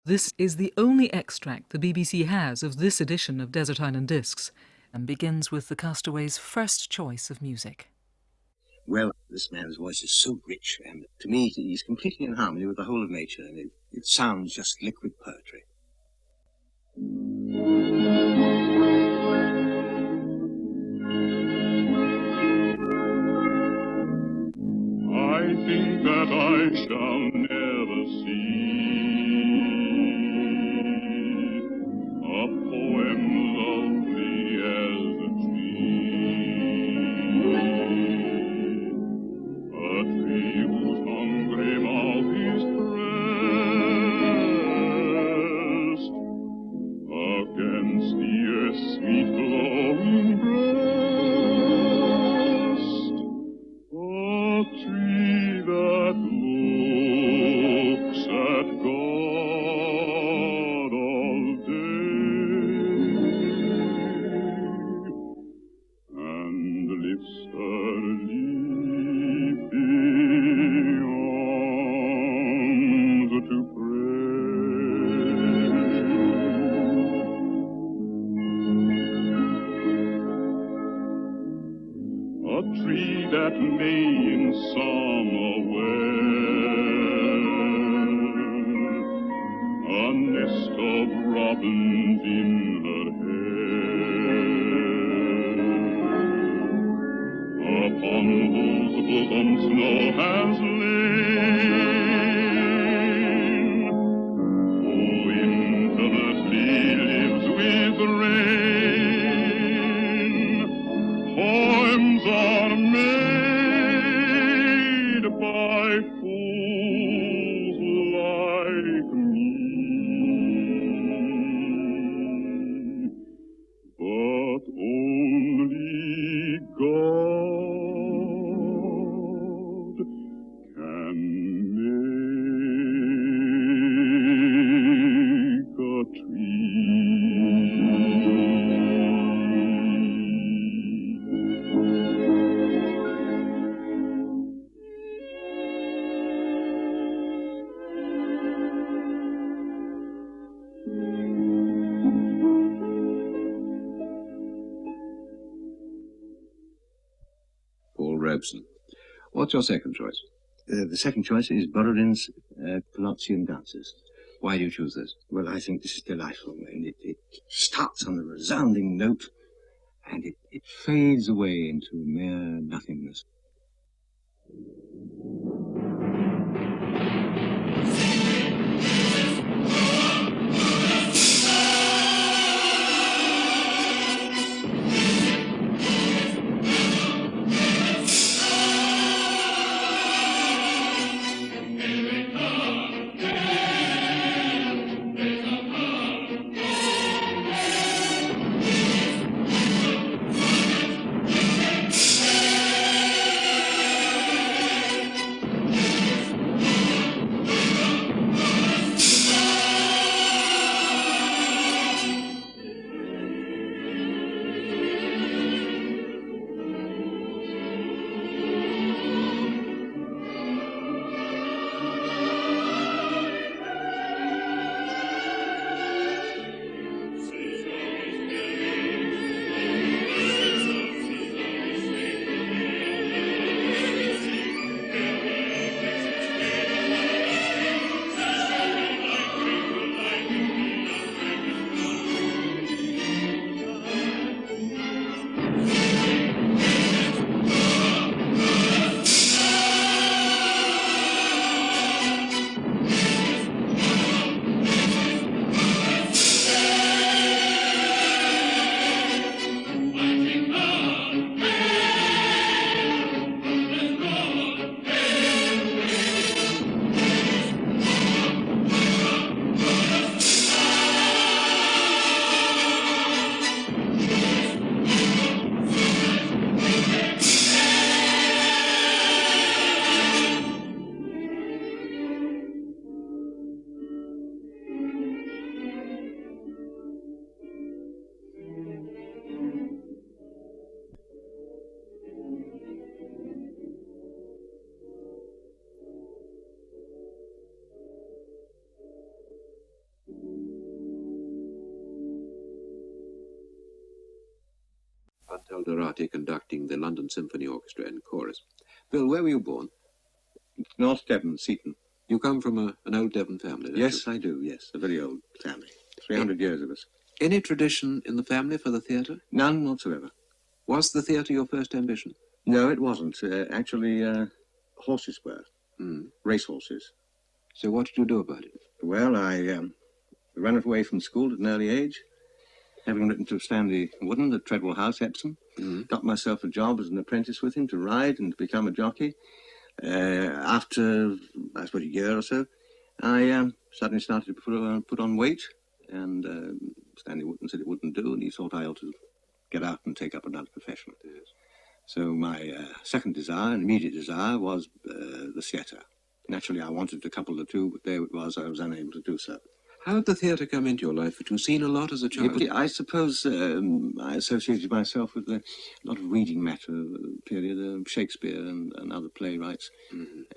This is the only extract the BBC has of this edition of Desert Island Discs, and begins with the Castaways' first choice of music. Well, this man's voice is so rich, and to me he's completely in harmony with the whole of nature, and it sounds just liquid poetry. I think that I shall never see a poem lovely as a tree whose hungry mouth is pressed against the earth's sweet glowing breast, a tree that looks at God all day and lifts her leafy arms to pray. A tree that may in summer wear a nest of robins in her hair, upon whose bosom snow has lain, who intimately lives with rain. Poems are made by fools like me, but only God can make a tree. Paul Robeson. What's your second choice? The second choice is Borodin's Colosseum Dances. Why do you choose this? Well, I think this is delightful, and it starts on a resounding note, and it fades away into mere nothingness. Alderati conducting the London Symphony Orchestra and chorus. Bill, where were you born? North Devon, Seaton. You come from an old Devon family, don't Yes, you? I do, yes. A very old family. 300 years of us. Any tradition in the family for the theatre? None whatsoever. Was the theatre your first ambition? No, it wasn't. Actually, horses were. Race horses. So what did you do about it? Well, I ran away from school at an early age, having written to Stanley Wooden at Treadwell House, Epsom. Got myself a job as an apprentice with him to ride and to become a jockey. After, I suppose, a year or so, I suddenly started to put on weight, and Stanley Wooden said it wouldn't do, and he thought I ought to get out and take up another profession. Yes. So my second desire, an immediate desire, was the theatre. Naturally, I wanted to couple the two, but there it was, I was unable to do so. How did the theatre come into your life? Had you seen a lot as a child? I suppose I associated myself with a lot of reading matter, period, Shakespeare and other playwrights.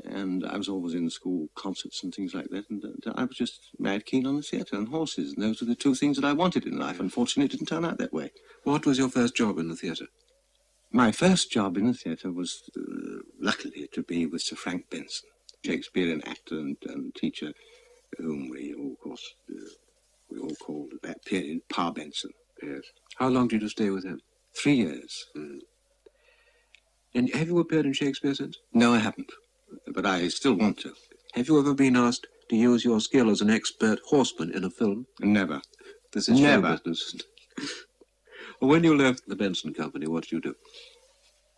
And I was always in school concerts and things like that. And I was just mad keen on the theatre and horses. And those were the two things that I wanted in life. Unfortunately, it didn't turn out that way. What was your first job in the theatre? My first job in the theatre was, luckily, to be with Sir Frank Benson, Shakespearean actor and teacher, whom we all, of course, we all called at that period Pa Benson. Yes. How long did you stay with him? 3 years. And have you appeared in Shakespeare since? No, I haven't, but I still want to. Have you ever been asked to use your skill as an expert horseman in a film? Never. This is Never. show business. Well, when you left the Benson Company, what did you do?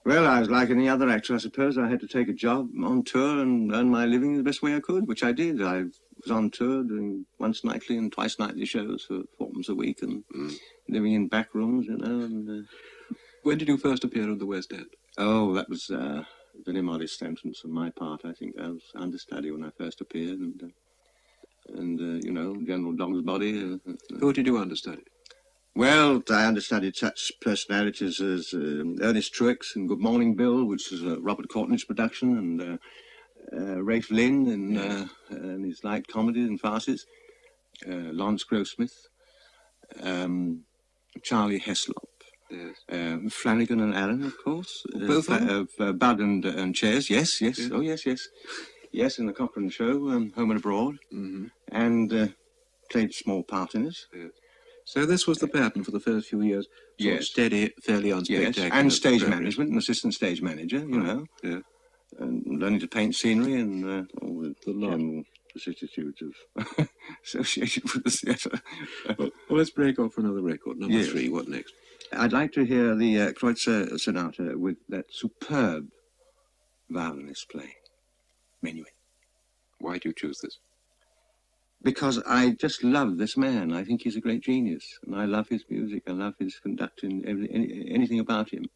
Well, I was like any other actor, I suppose. I had to take a job on tour and earn my living the best way I could, which I did. I was on tour doing once nightly and twice nightly shows for 4 months a week and living in back rooms, you know. And, when did you first appear on the West End? Oh, that was a very modest entrance on my part. I think I was understudy when I first appeared, and you know, General Dog's Body. Who did you understudy? Well, I understudied such personalities as Ernest Truex in Good Morning Bill, which is a Robert Courtnidge production, and Rafe Lynn in his light comedies and farces, Lawrence Grossmith, Charlie Heslop, yes. Flanagan and Allen, of course. Both of Bud and Chairs, yes. Oh, yes. Yes, in the Cochrane Show, Home and Abroad, and played a small part in it. Yes. So this was the pattern for the first few years? Yes. Steady, fairly unspectacular. Yes, and stage management, an assistant stage manager, you know. Yeah. And learning to paint scenery and all the general vicissitudes of associated with the theatre. Well, let's break off for another record. Number 3, what next? I'd like to hear the Kreutzer Sonata with that superb violinist playing, Menuhin. Why do you choose this? Because I just love this man. I think he's a great genius. And I love his music. I love his conducting, anything about him.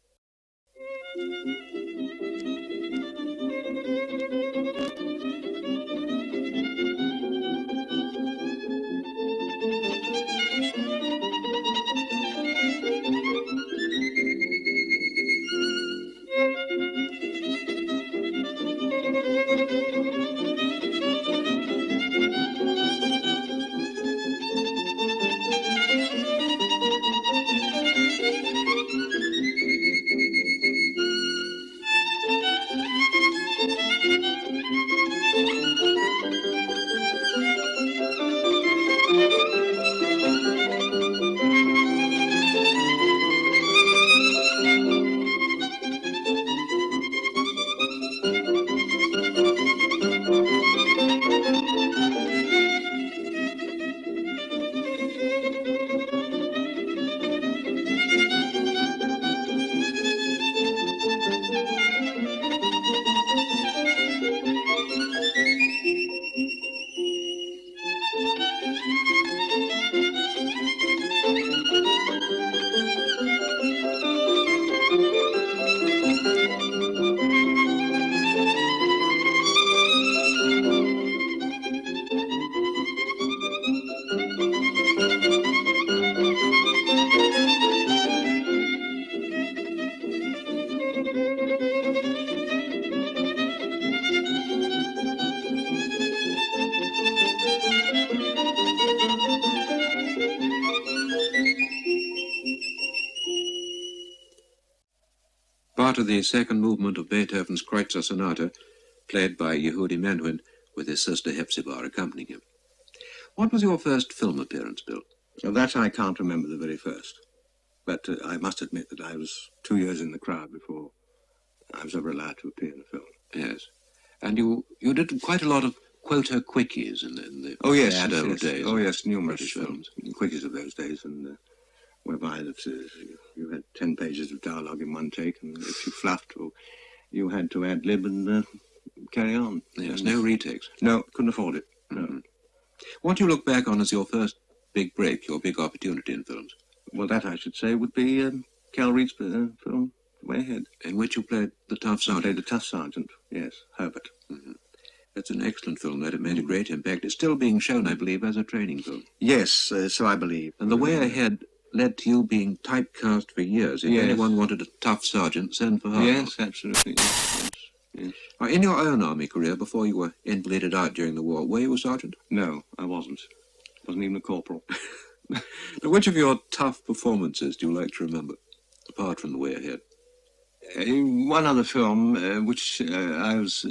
part of the second movement of Beethoven's Kreutzer Sonata, played by Yehudi Menuhin, with his sister Hepzibah accompanying him. What was your first film appearance, Bill? Well, that I can't remember the very first. But I must admit that I was 2 years in the crowd before I was ever allowed to appear in a film. Yes. And you did quite a lot of quota quickies in the Oh, yes, bad old yes. days. Oh, yes, numerous British films. Quickies of those days, and whereby that you had 10 pages of dialogue in one take, and if you fluffed, well, you had to ad-lib and carry on. Yes, and, no retakes. No, couldn't afford it. No. Mm-hmm. What do you look back on as your first big break, your big opportunity in films? Well, that, I should say, would be Cal Reed's film, Way Ahead. In which you played the tough I sergeant. played the tough sergeant, yes, Herbert. Mm-hmm. That's an excellent film. That it made a great impact. It's still being shown, I believe, as a training film. Yes, so I believe. And The Way Ahead led to you being typecast for years. If Yes. anyone wanted a tough sergeant, send for Hartnell. Yes, absolutely, yes. Now, in your own army career, before you were invalided out during the war, were you a sergeant? No, I wasn't. Wasn't even a corporal. Now, which of your tough performances do you like to remember, apart from The Way Ahead? One other film, which I was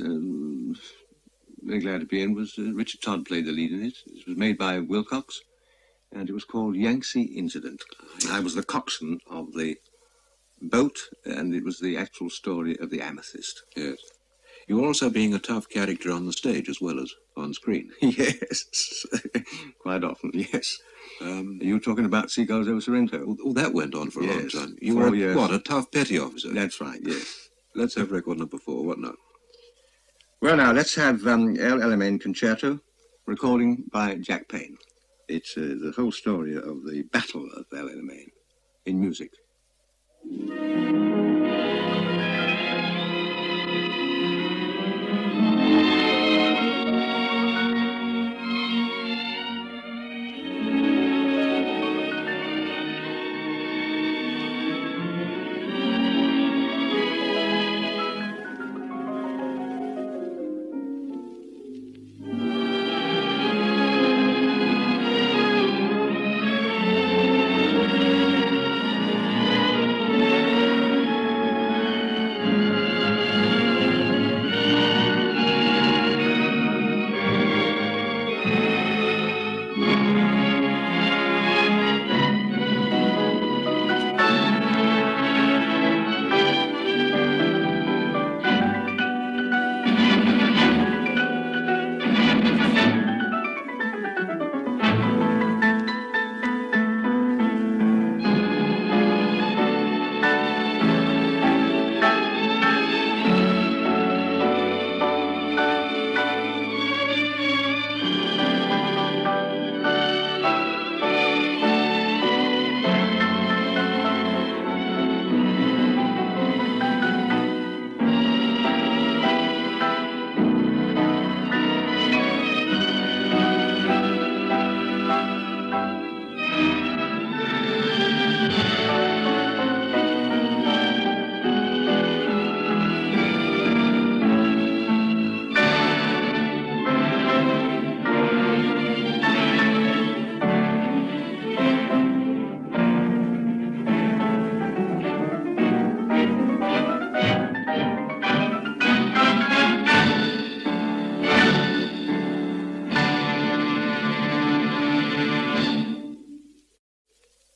very glad to be in, was Richard Todd played the lead in it. It was made by Wilcox, and it was called Yangtze Incident. I was the coxswain of the boat, and it was the actual story of the Amethyst. Yes. You were also being a tough character on the stage as well as on screen. Yes, quite often, yes. Are you talking about Seagulls Over Sorrento? Oh, that went on for a long Yes, time. You 4 were, years. what, a tough petty officer? That's right, yes. Let's have record number 4. What now? Well, now, let's have El Alamein Concerto, recording by Jack Payne. It's the whole story of the Battle of El Alamein in music.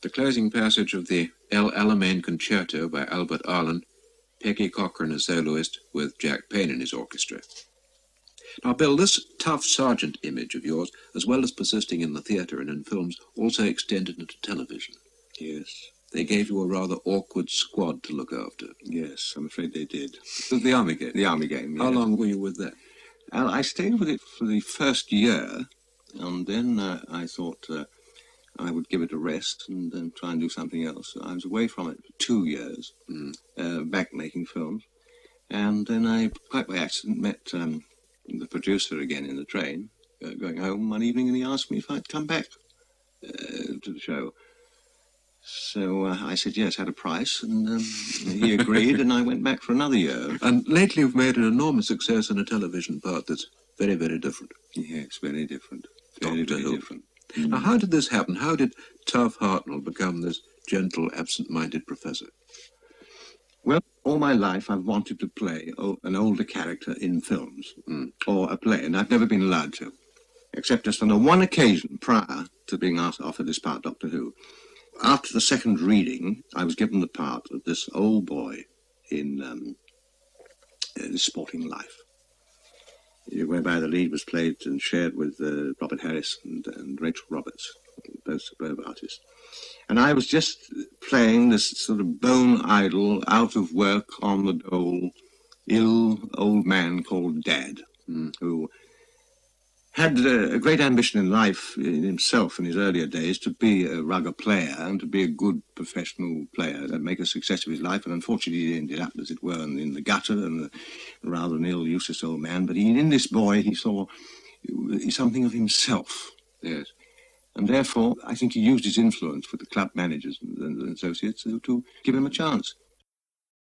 The closing passage of the El Alamein Concerto by Albert Arlen, Peggy Cochran as soloist with Jack Payne in his orchestra. Now, Bill, this tough sergeant image of yours, as well as persisting in the theatre and in films, also extended into television. Yes. They gave you a rather awkward squad to look after. Yes, I'm afraid they did. The Army game? The Army game, How yes. long were you with that? I stayed with it for the first year, and then I thought I would give it a rest and then try and do something else. I was away from it for 2 years, back making films. And then I, quite by accident, met the producer again in the train, going home one evening, and he asked me if I'd come back to the show. So I said yes, had a price, and he agreed, and I went back for another year. And lately you've made an enormous success in a television part that's very, very different. Yes, very different. Very, Doctor very Who. different. Now, how did this happen? How did tough Hartnell become this gentle, absent-minded professor? Well, all my life I've wanted to play an older character in films or a play, and I've never been allowed to, except just on the one occasion prior to being offered this part, Doctor Who. After the second reading, I was given the part of this old boy in Sporting Life, whereby the lead was played and shared with Robert Harris and Rachel Roberts, both superb artists. And I was just playing this sort of bone-idle, out-of-work, on-the-dole, ill old man called Dad, who had a great ambition in life in himself in his earlier days to be a rugger player and to be a good professional player and make a success of his life. And unfortunately, he ended up, as it were, in the gutter and rather an ill, useless old man. But in this boy, he saw something of himself. Yes. And therefore, I think he used his influence with the club managers and associates to give him a chance.